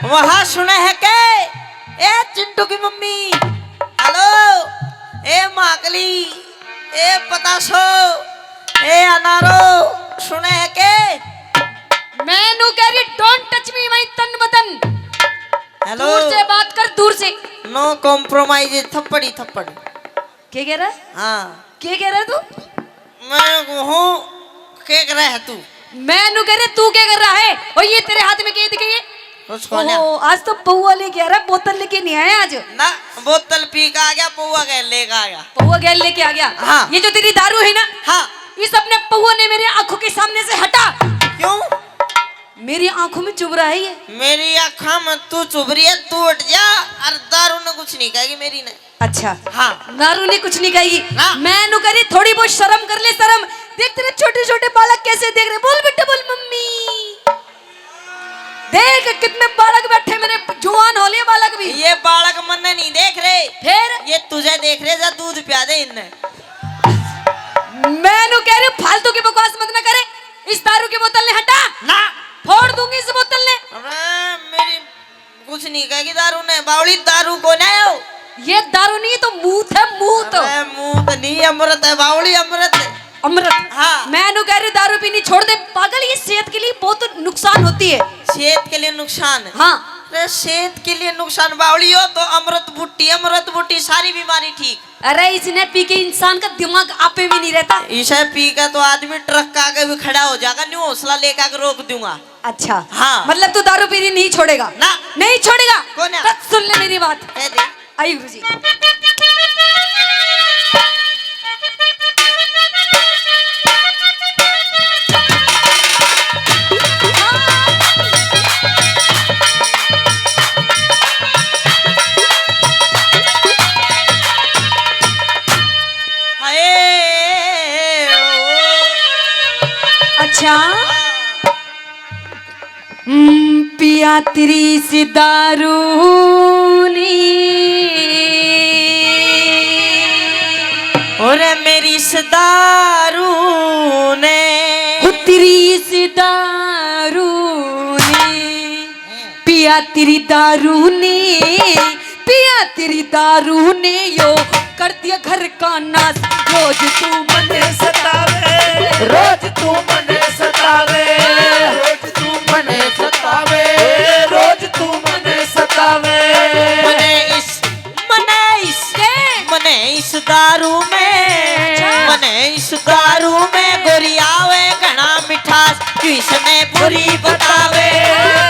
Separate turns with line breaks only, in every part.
वहाँ सुने है के ए चिंटू की मम्मी हेलो ए माकली ए पतासो ए अनारो सुने है के
मैनू कह रही डोंट टच मी माय तन बदन।
हेलो
दूर से बात कर, दूर से।
नो कॉम्प्रोमाइज थप्पड़ी थप्पड़।
क्या कह रहा है?
हाँ
क्या कह रहा है तू?
मैं हूँ क्या कर रहा है तू?
मैनू कह रहे तू क्या कर रहा है? और ये तेरे हाथ में क्या दिखे? आज तो पौवा लेके आ रहा है, बोतल लेके नहीं आया आज
ना। बोतल पी का आ गया, पौवा गैल लेके आ गया।
पौवा गैल लेके आ गया।
हाँ।
ये जो तेरी दारू है ना,
हाँ
इस अपने पौवा ने मेरे आंखों के सामने से हटा।
क्यों?
मेरी आंखों में चुभ रहा है ये।
मेरी आँखों में तू चुभ रही है, तू उठ जा। और दारू ने कुछ नहीं कहेगी मेरी ने।
अच्छा
हाँ
दारू ने कुछ नहीं कही।
हाँ।
मैनू करी थोड़ी बहुत शर्म कर ले, शर्म। देख तेरे छोटे छोटे बालक कैसे देख रहे। बोल बेटा बोल मम्मी। देख कितने बालक बैठे मेरे, जुआन हो लिए बालक भी।
ये बालक मन नहीं देख रहे,
फिर
ये तुझे देख रहे। जा दूध पिया दे इन्हें।
मैनू कह रही फालतू की बकवास मत ना करे। इस दारू की बोतल ने हटा
ना
फोड़ दूंगी इस बोतल ने।
अरे मेरी कुछ नहीं कहेगी दारू ने। बावली दारू को ना हो,
ये दारू नहीं तो मूत है, मूत।
अरे मुंह तो नहीं, अमृत है बावली, अमृत है।
अमृत।
हाँ।
मैनू कह रही दारू पीनी छोड़ दे पागल, ये सेहत के लिए बहुत नुकसान होती है।
सेहत के लिए नुकसान है।
हाँ
अरे सेहत के लिए नुकसान बावली हो तो अमृत बूटी सारी बीमारी ठीक।
अरे इसने पी के इंसान का दिमाग आपे भी नहीं रहता।
इसे पी का तो आदमी ट्रक का आगे भी खड़ा हो जाएगा। न्यू हौसला लेकर आके रोक दूंगा।
अच्छा
हाँ।
मतलब तू दारू पीनी नहीं छोड़ेगा?
ना।
नहीं छोड़ेगा?
कौन है?
तब सुन ले मेरी बात।
कह दे।
आई गुरुजी। अच्छा पिया तेरी सी दारू
और मेरी सदारू ने
तेरी सी दारू पिया तेरी दारू ने, पिया तेरी दारू ने यो कर दिया घर का नाश। रोज तू मने सतावे,
रोज तू मने सतावे, रोज तू मने सतावे, रोज तू मने सतावे।
मने इस दारू में, मने इस दारू में गोरी आवे घना मिठास। किसने बुरी बतावे,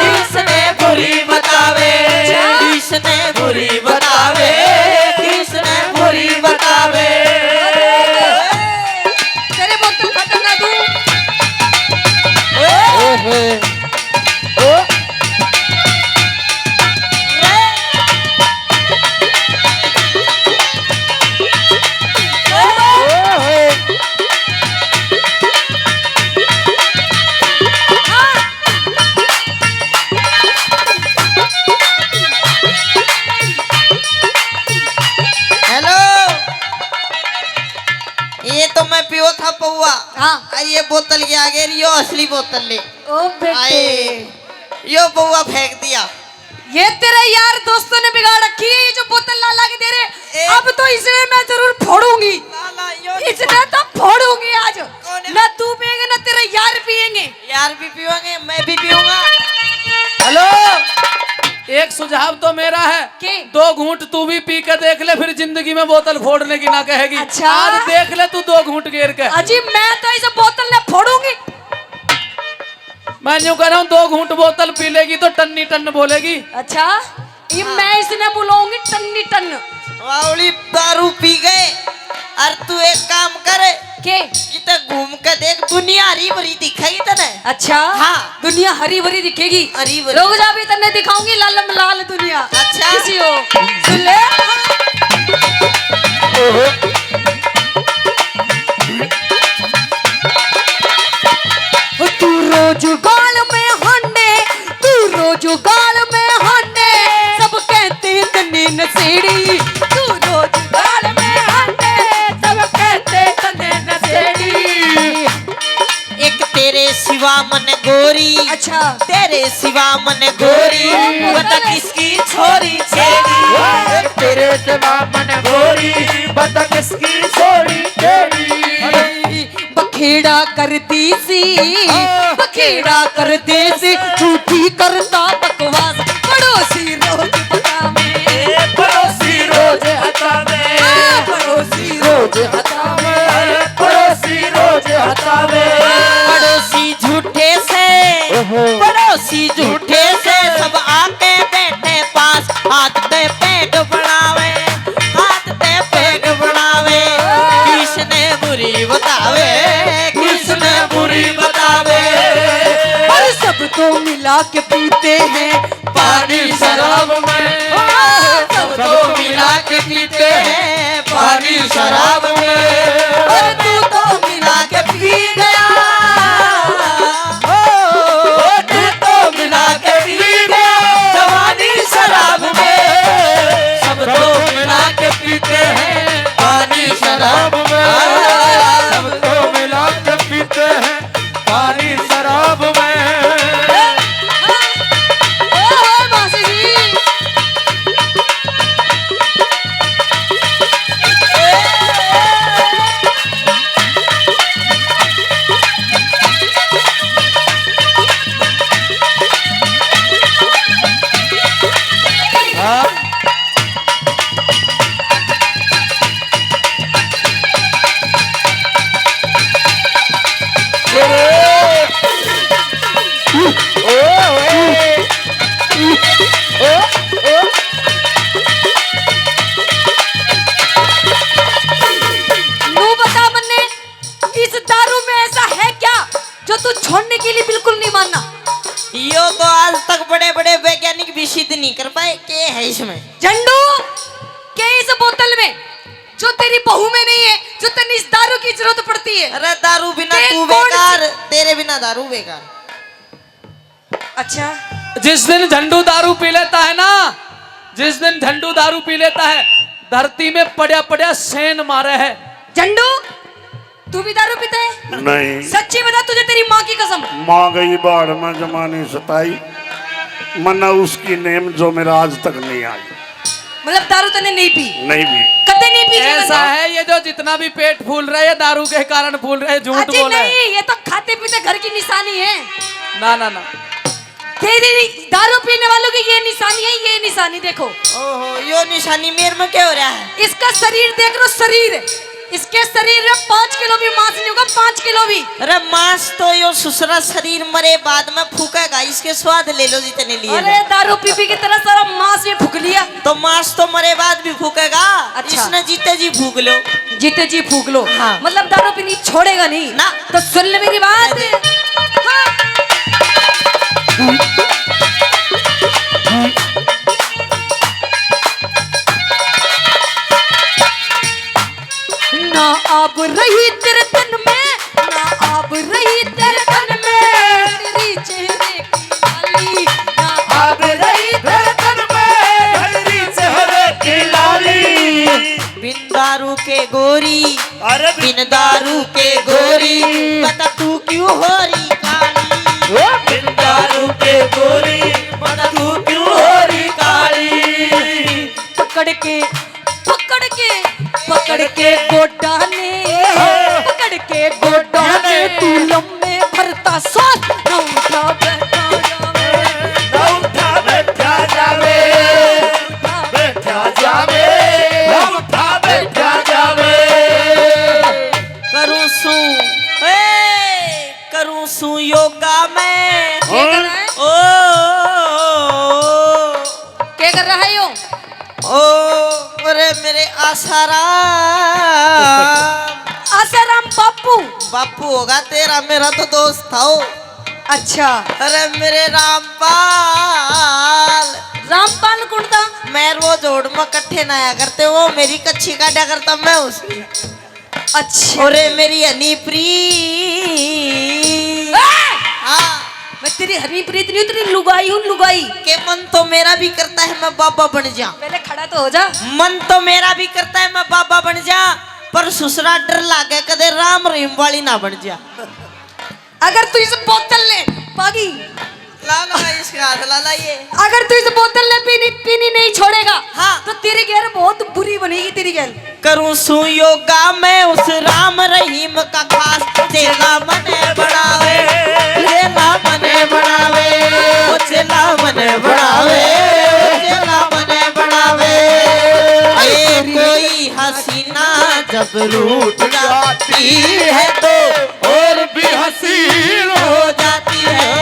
किसने बुरी बतावे, किसने बुरी बतावे, किसने बुरी बतावे।
तेरे बोतल खत्म ना दूं।
ये तो मैं पियो था पौवा।
हाँ।
ये बोतल के आगे रियो असली बोतल ले।
ओ बेटे
यो पौवा फेंक दिया।
ये तेरे यार दोस्तों ने बिगाड़ रखी है। ये जो बोतल लाला के दे रहे, अब तो इसे मैं जरूर फोड़ूंगी। इसने तो फोड़ूंगी आज। ना तू पिएगा ना तेरे यार पिएंगे।
यार भी पियोगे, मैं भी पीऊंगा।
हेलो, एक सुझाव तो मेरा है।
के?
2 घूंट तू भी पी के देख ले, फिर जिंदगी में बोतल फोड़ने की ना कहेगी।
अच्छा?
आज देख ले तू 2 घूंट गिर के।
अजी मैं तो इस बोतल ने फोड़ूंगी।
मैं यूं कह रहा हूँ 2 घूंट बोतल पी लेगी तो टन्नी टन बोलेगी।
अच्छा ये मैं इसने बुलाऊंगी टन्नी टन।
वाउली दारू पी गए। और तू एक काम करे
के
घूम के देख, दुनिया हरी भरी दिखेगी तने।
अच्छा
हाँ।
दुनिया हरी भरी दिखेगी।
हरी भरी।
लोग जा भी तन्ने दिखाऊंगी लाल लाल दुनिया।
अच्छा।
किसी हो सुन ले। तू रोज गाल में हंडे, तू रोज गाल में हंडे, सब कहते तन्ने नसेड़ी। तू रोज गाल में हंडे, सब कहते तन्ने नसेड़ी।
एक तेरे सिवा मन गोरी।
अच्छा अच्छा।
तेरे सिवा मन गोरी बता किसकी छोरी छेड़ी।
तेरे सिवा मन गोरी बता किसकी छोरी तेरी।
बखेड़ा करती सी, बखेड़ा करती सी, झूठी करता बकवास, पड़ोसी रोज बतावे,
पड़ोसी रोज हटावे,
पड़ोसी
रोज हटावे, पड़ोसी रोज हटावे।
पड़ोसी झूठे से, पड़ोसी झूठे से सब आके बैठे पास, हाथ पे पेट बढ़ावे, हाथ पे पेट बढ़ावे। किसने बुरी बतावे, किसने बुरी बतावे।
और सबको मिला के पीते हैं
पानी शराब में, सबको मिला के पीते हैं पानी शराब में। और तू तो मिला के पी गया, तू तो मिला के पी गया जवानी शराब में। सबको मिला के पीते हैं पानी शराब में,
सबको मिला के पीते हैं पानी शराब में।
मासी जी। नू बता बन्ने, इस दारू में ऐसा है क्या जो तू छोड़ने के लिए बिल्कुल नहीं मानना?
यो तो आज तक बड़े बड़े वैज्ञानिक भी सिद्ध नहीं कर पाए के है इसमें।
झंडू, क्या इस बोतल में जो तेरी बहू में नहीं है, जो तेरी इस दारू की जरूरत पड़ती है?
अरे दारू बिना
ते
तू
कौन
बेकार, तेरे बिना दारू बेकार।
अच्छा,
जिस दिन झंडू दारू पी लेता है ना, जिस दिन झंडू दारू पी लेता है, धरती में पड़ा पड़ा सेन मारे है।
झंडू तू भी दारू पीता है?
नहीं,
सच्ची बता, तुझे तेरी माँ की कसम।
माँ गई बाढ़ में जमाने सताई, मना उसकी नेम जो मेरा आज तक नहीं आई।
मतलब दारू तूने नहीं पी?
नहीं भी।
कदे नहीं पी?
ऐसा है, ये जो जितना भी पेट फूल रहा है दारू के कारण फूल रहे, झूठ
अजी
बोल रहे हैं।
नहीं, ये तो खाते पीते घर की निशानी है।
ना ना ना,
तेरी दारू पीने वालों की ये निशानी है, ये निशानी देखो।
ओहो, यो निशानी मेरे में क्या हो रहा है?
इसका शरीर देख लो, शरीर, इसके शरीर में 5 किलो भी मांस नहीं होगा, 5 किलो भी।
अरे मांस तो यो सुसरा शरीर मरे बाद में फूकेगा, इसके स्वाद ले लो जितने लिए।
अरे दारू पी पी की तरह सारा मांस में फूक लिया।
तो मांस तो मरे बाद भी फूकेगा।
अच्छा।
इसने जीते जी फूक लो।
जीते जी फूक लो।
हाँ।
मतलब दारू पीनी छोड़ेगा नहीं
ना।
तो सुन ले मेरी बात। हाँ। ना आप रही तेरे तन में, ना आप रही तेरे तन में, तेरी चेहरे की लाली, ना आप रही तेरे तन में,
हरी चेहरे की लाली।
बिन दारू के गोरी,
अरे
बिन दारू के गोरी, बता तू क्यों हो रही काली।
बिन दारू के गोरी
बता तू क्यों
हो रही काली।
पकड़ के पकड़ के पकड़ के गोटा ने, पकड़ के गोटा ने, तू लम्बे भरता सांस न उठा बैठा जावे,
ना उठा बैठा जावे, बैठा जावे, ना उठा बैठा जावे।
करूं सू, करूं सू योगा में।
क्या कर रहा है? क्या कर रहा है यो?
अरे मेरे आसाराम।
आसाराम बापू?
बापू होगा तेरा, मेरा तो दोस्त था वो।
अच्छा,
अरे मेरे रामपाल।
रामपाल कौन था?
मैं वो जोड़ में कट्ठे नया करते, वो मेरी कच्ची काटा करता, मैं उसकी।
अच्छा,
अरे मेरी हनीप्री। हाँ,
मैं तेरी हनीप्रीत नहीं, तेरी लुगाई हूँ, लुगाई।
के मन तो मेरा भी करता है मैं बाबा बन जा।
पहले खड़ा तो हो जा।
मन तो मेरा भी करता है मैं बाबा बन जा, पर ससुरा डर लागे कदे राम रहीम वाली ना बन जा।
अगर तू इस बोतल ने पागी
ला इसका हाथ ला ये।
अगर तू इस बोतल ने पीनी नहीं छोड़ेगा
हाँ।
तो तेरी गैर बहुत बुरी बनेगी तेरी गैर।
करूं सु योगा मैं उस राम रहीम का खास चेला मने बढ़ावे, चेला मने बढ़ावे, ओ चेला मने बढ़ावे, चेला मने बढ़ावे। ये कोई हसीना जब रूठ जाती है तो
और भी हसीन
हो जाती है।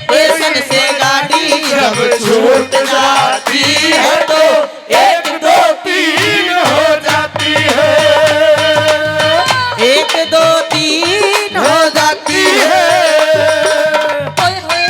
स्टेशन से गाड़ी जब छूट जाती है तो
एक दो तीन हो जाती है,
एक दो तीन हो जाती है।
ओए होए।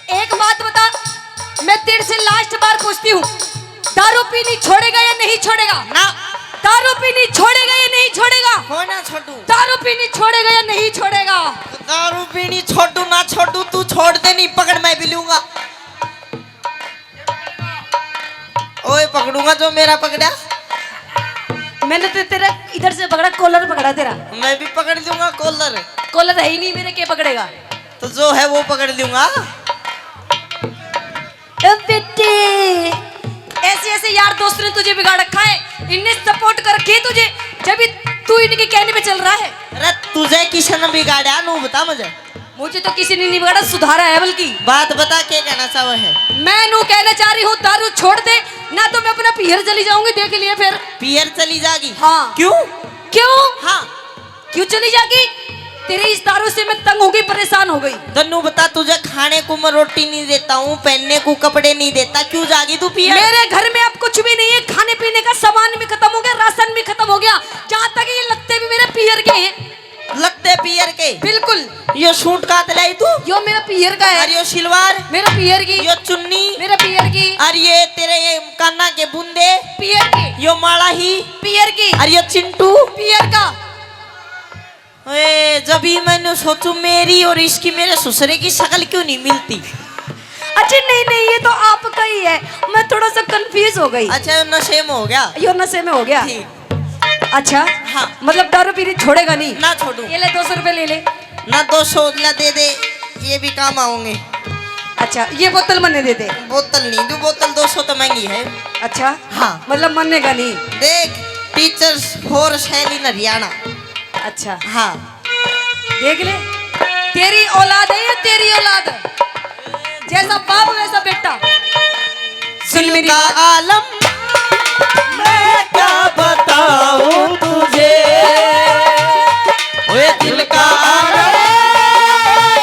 एक बात बता, मैं तेरे से लास्ट बार पूछती हूँ, दारू पीनी छोड़ेगा या नहीं छोड़ेगा?
ना
दारू पीनी छोड़ेगा या नहीं छोड़ेगा?
हो ना छोटू,
दारू पीनी छोड़ेगा या नहीं छोड़ेगा?
दारू पीनी छोटू ना छोटू, तू छोड़ दे, नहीं पकड़ मैं भी लूंगा। ओए पकड़ूंगा जो मेरा पकड़ा।
मैंने तो तेरा इधर से पकड़ा, कॉलर पकड़ा तेरा।
मैं भी पकड़ लूंगा कॉलर,
कॉलर है ही नहीं मेरे, क्या पकड़ेगा?
तो जो है वो पकड़ लूंगा।
बेटे ऐसे ऐसे यार दोस्त ने तुझे बिगाड़ रखा है, इनने सपोर्ट कर रखी है तुझे, जब भी तू इनके कहने पे चल रहा है।
अरे तुझे किसी ने बिगाड़ा नू बता मुझे।
मुझे तो किसी ने नहीं बिगाड़ा, सुधारा है बल्कि।
बात बता क्या कहना चाह है।
मैं नू कहना चाह रही हूँ दारू छोड़ दे, ना तो मैं अपना पियर चली जाऊंगी, देख लिए फिर।
पियर चली जागी?
हाँ।
क्यों?
क्यों?
हाँ
क्यों चली जागी? तेरे इस दारू से मैं तंग हो गई, परेशान हो गई।
तन्नू बता, तुझे खाने को मैं रोटी नहीं देता हूँ, पहनने को कपड़े नहीं देता, क्यों जागी तू पियर?
मेरे घर में अब कुछ भी नहीं है, खाने पीने का सामान भी खत्म हो गया, राशन भी खत्म हो गया, जहाँ तक ये लगते भी मेरे पियर के हैं।
लगते पियर के?
बिल्कुल।
यो सूट काट लाई तू?
यो मेरा पियर का है।
और यो सिलवार?
मेरा पियर की।
यो चुन्नी?
मेरा पियर की।
और ये तेरे ये कान्ना के बूंदे?
पियर की।
यो माला ही?
पियर की।
और यो चिंटू?
पियर का।
जब ही मैंने सोचू मेरी और इसकी मेरे ससुरे की शक्ल क्यों नहीं मिलती।
अच्छा नहीं नहीं, ये तो आपका ही है, मैं थोड़ा सा कंफ्यूज हो गई।
अच्छा नशे में हो गया?
यो नशे में हो गया।
ठीक।
अच्छा
हाँ।
मतलब दारू पीनी छोड़ेगा नहीं?
ना छोड़ू।
ये ले 200 रुपए ले ले।
ना 200 ला दे दे, ये भी काम आओगे।
अच्छा ये बोतल मन्ने दे दे।
बोतल नहीं दो, बोतल 200 तो महंगी है।
अच्छा
हाँ।
मतलब मन्नेगा नहीं?
देख टीचर्स फॉर सेल इन हरियाणा।
अच्छा
हाँ
देख ले, तेरी औलाद है या तेरी औलाद? जैसा बाप वैसा बेटा। सुन मेरी
का आलम मैं क्या बताऊं तुझे, ओए दिल का आलम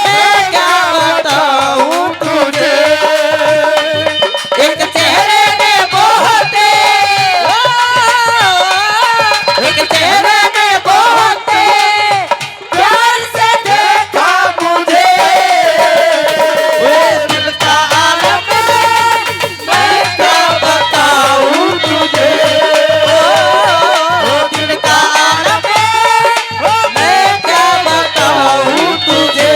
मैं क्या बताऊं तुझे। एक चेहरे में बहुते, एक चेहरे में बहुते प्यार से देखा मुझे, ओए दिल का आलम मैं क्या बताऊं तुझे, ओ दिल का आलम मैं क्या बताऊं तुझे।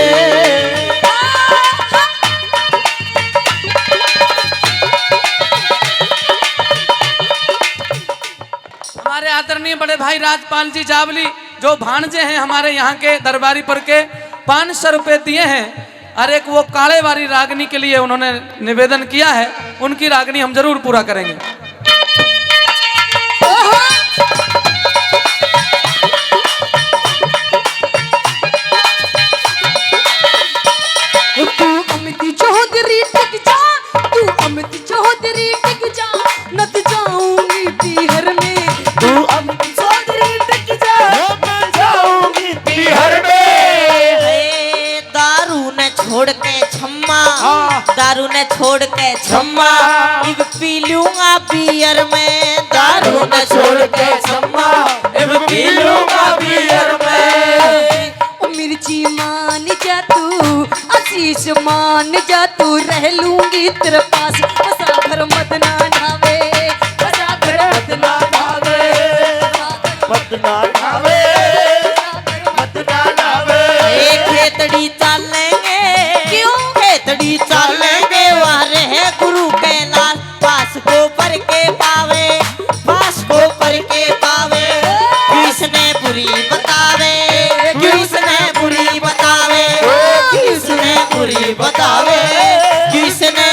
हमारे आदरणीय बड़े भाई राजपाल जी जावली जो भांजे हैं हमारे यहाँ के दरबारी पर के 500 रुपए दिए हैं, और एक वो काले वाली रागनी के लिए उन्होंने निवेदन किया है, उनकी रागनी हम जरूर पूरा करेंगे।
तू अमित चौधरी टिक जा, तू अमित चौधरी टिक जा, नत जाऊंगी पीहर में।
तू अमित चौधरी टिक जा, मैं जाऊंगी पीहर में।
दारू ने छोड़ के छम्मा,
हाँ।
दारू ने छोड़ के छम्मा, इब पी लूंगा बियर में। दारू ने छोड़ के छम्मा,
इब पी लूंगा बियर में।
मिर्ची मान जा तू आशीष मान जा तू रह लूंगी तेरे पास बसा घर मत ना ढावे बसा घर मत ना ढावे
मत ना ढावे मत ना ढावे
खेतड़ी चालेंगे
क्यों?
खेतड़ी चालेंगे वारे है गुरु कैलाश पास को पर के पावे पास को पर के पावे किसने बुरी बतावे किसने बुरी बतावे किसने बुरी बतावे किसने